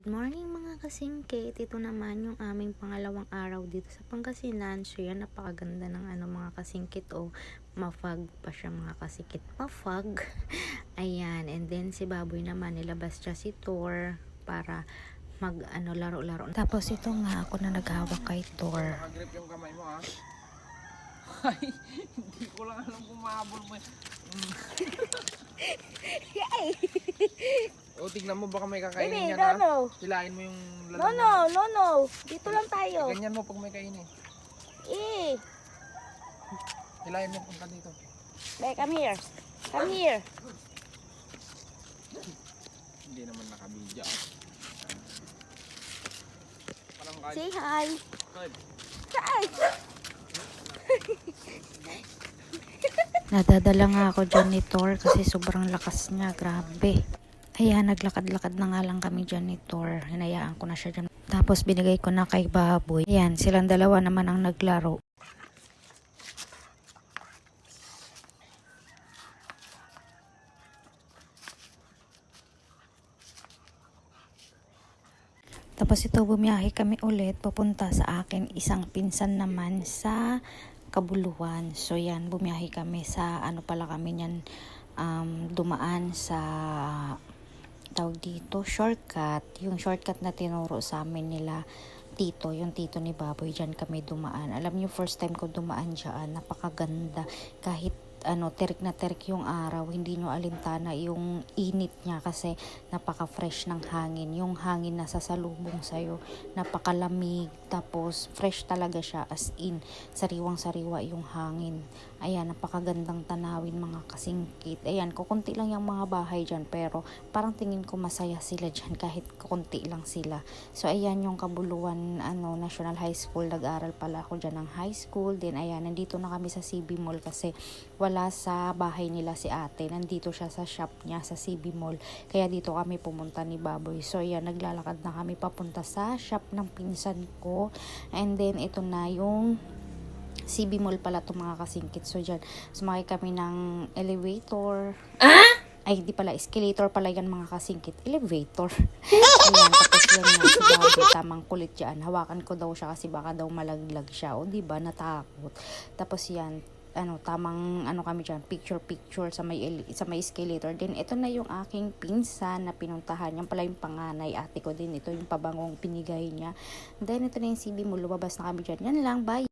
Good morning mga kasingkit. Ito naman yung aming pangalawang araw dito sa Pangasinan. So yan, napakaganda ng mga kasingkit. Mafag pa siya mga kasingkit. Mafag. Ayan. And then si Baboy naman, nilabas siya si Thor para laro-laro. Tapos ito nga, ako na naghawak kay Thor. Nakagrip yung kamay mo, ha? Ay, hindi ko lang alam kung mahabol mo. O, tignan mo, baka may kakainin yan, ha? Hilahin mo yung lalang. No. Dito lang tayo. Ganyan mo pag may kainin. Hilahin mo punta dito. Come here. Come here. Hindi naman nakabidya. Parang kahit... Say hi. Kahit... Hi. Nadadala nga ako dyan ni Thor kasi sobrang lakas niya. Grabe. Ayan, naglakad-lakad na nga lang kami dyan ni Thor. Hinayaan ko na siya dyan. Tapos binigay ko na kay Baboy. Ayan, silang dalawa naman ang naglaro. Tapos ito, bumiyahe kami ulit papunta sa akin. Isang pinsan naman sa Kabuluhan. So yan, bumiyahe kami sa pala kami niyan, dumaan sa tawag dito, shortcut. Yung shortcut na tinuro sa amin nila tito, yung tito ni Baboy, dyan kami dumaan. Alam niyo, first time ko dumaan dyan, napakaganda. Kahit terik na terik yung araw, hindi no alintana yung init niya kasi napaka-fresh ng hangin. Yung hangin na sasalubong sa'yo, napakalamig, tapos fresh talaga siya, as in, sariwang-sariwa yung hangin. Ayan, napakagandang tanawin mga kasingkit. Ayan, kukunti lang yung mga bahay dyan, pero parang tingin ko masaya sila dyan kahit kukunti lang sila. So ayan yung Kabuluhan National High School. Nag-aral pala ako dyan ng high school. Then ayan, nandito na kami sa CB Mall kasi wala sa bahay nila si ate. Nandito siya sa shop niya sa CB Mall. Kaya dito kami pumunta ni Baboy. So ayan, naglalakad na kami papunta sa shop ng pinsan ko. And then ito na yung CB Mall pala itong mga kasingkit. So dyan, sumakay kami ng elevator. Ay, di pala, escalator pala yan mga kasingkit. Elevator. Ayan, tapos yan nga si Baboy, tamang kulit dyan. Hawakan ko daw siya kasi baka daw malaglag siya. O, di ba, natakot. Tapos yan, tamang kami dyan, picture sa may escalator. Then ito na yung aking pinsan na pinuntahan. Yan pala yung panganay, ate ko din. Ito yung pabangong pinigay niya. Then ito na yung CB Mall, lumabas na kami dyan. Yan lang, bye.